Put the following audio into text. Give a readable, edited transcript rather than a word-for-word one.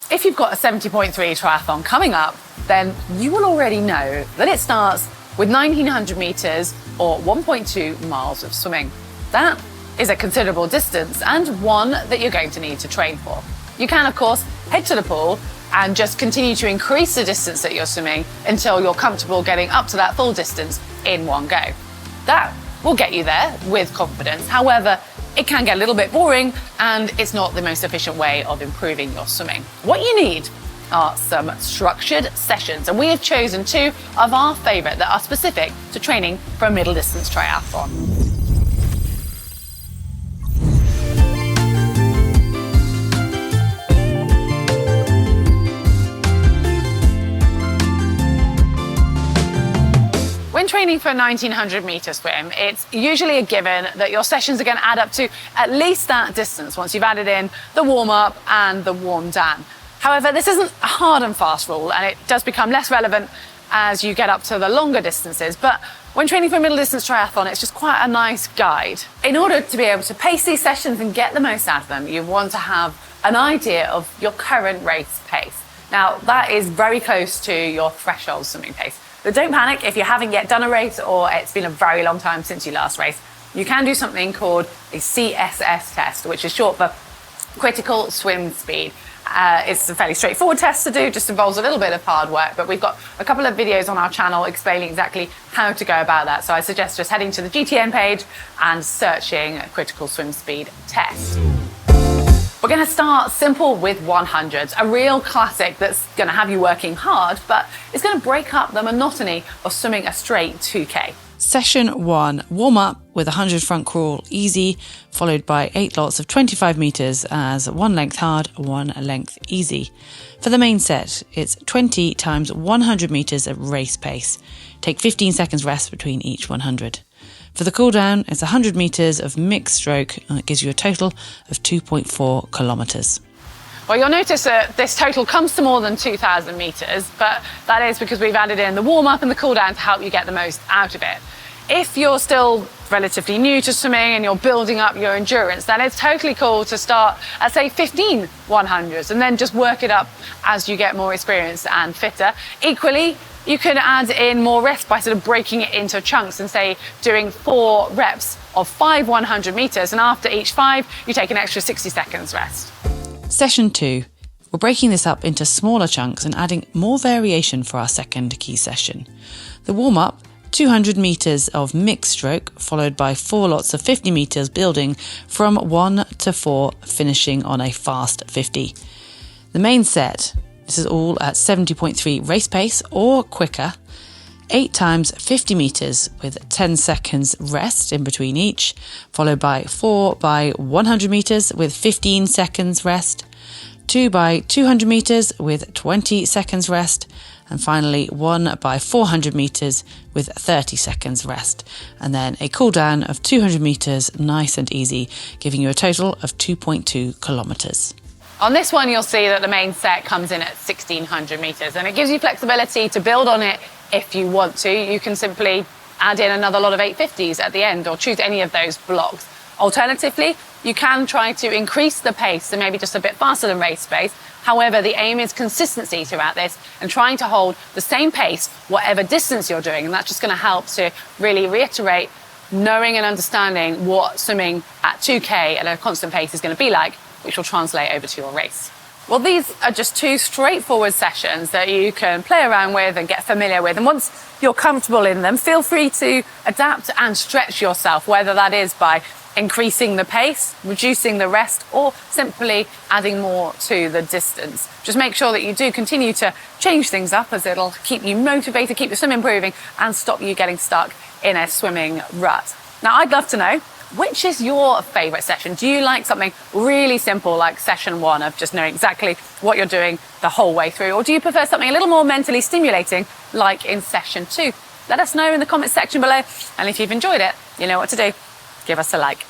If you've got a 70.3 triathlon coming up, then you will already know that it starts with 1900 meters or 1.2 miles of swimming. That is a considerable distance and one that you're going to need to train for. You can, of course, head to the pool and just continue to increase the distance that you're swimming until you're comfortable getting up to that full distance in one go. That will get you there with confidence. However, it can get a little bit boring and it's not the most efficient way of improving your swimming. What you need are some structured sessions, and we have chosen two of our favourite that are specific to training for a middle distance triathlon. When training for a 1900 metre swim, it's usually a given that your sessions are going to add up to at least that distance once you've added in the warm-up and the warm-down. However, this isn't a hard and fast rule, and it does become less relevant as you get up to the longer distances. But when training for a middle distance triathlon, it's just quite a nice guide. In order to be able to pace these sessions and get the most out of them, you want to have an idea of your current race pace. Now, that is very close to your threshold swimming pace. But don't panic if you haven't yet done a race or it's been a very long time since you last raced. You can do something called a CSS test, which is short for critical swim speed. It's a fairly straightforward test to do, just involves a little bit of hard work, but we've got a couple of videos on our channel explaining exactly how to go about that. So I suggest just heading to the GTN page and searching critical swim speed test. We're going to start simple with 100s, a real classic that's going to have you working hard, but it's going to break up the monotony of swimming a straight 2K. Session 1, warm up with 100 front crawl easy, followed by 8 lots of 25 metres as 1 length hard, 1 length easy. For the main set, it's 20 times 100 metres at race pace. Take 15 seconds rest between each 100. For the cool down, it's 100 metres of mixed stroke, and it gives you a total of 2.4 kilometres. Well, you'll notice that this total comes to more than 2,000 metres, but that is because we've added in the warm-up and the cool-down to help you get the most out of it. If you're still relatively new to swimming and you're building up your endurance, then it's totally cool to start at, say, 15 100s and then just work it up as you get more experienced and fitter. Equally, you can add in more rest by sort of breaking it into chunks and, say, doing 4 reps of 5 100 metres, and after each 5, you take an extra 60 seconds rest. Session 2. We're breaking this up into smaller chunks and adding more variation for our second key session. The warm-up, 200 metres of mixed stroke, followed by 4 lots of 50 metres building from 1 to 4, finishing on a fast 50. The main set, this is all at 70.3 race pace or quicker, 8 times 50 metres with 10 seconds rest in between each, followed by 4 by 100 metres with 15 seconds rest, 2 by 200 metres with 20 seconds rest, and finally 1 by 400 metres with 30 seconds rest, and then a cool down of 200 metres, nice and easy, giving you a total of 2.2 kilometres. On this one, you'll see that the main set comes in at 1,600 metres, and it gives you flexibility to build on it if you want to. You can simply add in another lot of 850s at the end or choose any of those blocks. Alternatively, you can try to increase the pace to maybe just a bit faster than race pace. However, the aim is consistency throughout this and trying to hold the same pace whatever distance you're doing, and that's just going to help to really reiterate knowing and understanding what swimming at 2K at a constant pace is going to be like, which will translate over to your race. Well, these are just 2 straightforward sessions that you can play around with and get familiar with. And once you're comfortable in them, feel free to adapt and stretch yourself, whether that is by increasing the pace, reducing the rest, or simply adding more to the distance. Just make sure that you do continue to change things up, as it'll keep you motivated, keep your swim improving, and stop you getting stuck in a swimming rut. Now, I'd love to know, which is your favourite session? Do you like something really simple like session 1 of just knowing exactly what you're doing the whole way through? Or do you prefer something a little more mentally stimulating like in session 2? Let us know in the comments section below. And if you've enjoyed it, you know what to do. Give us a like.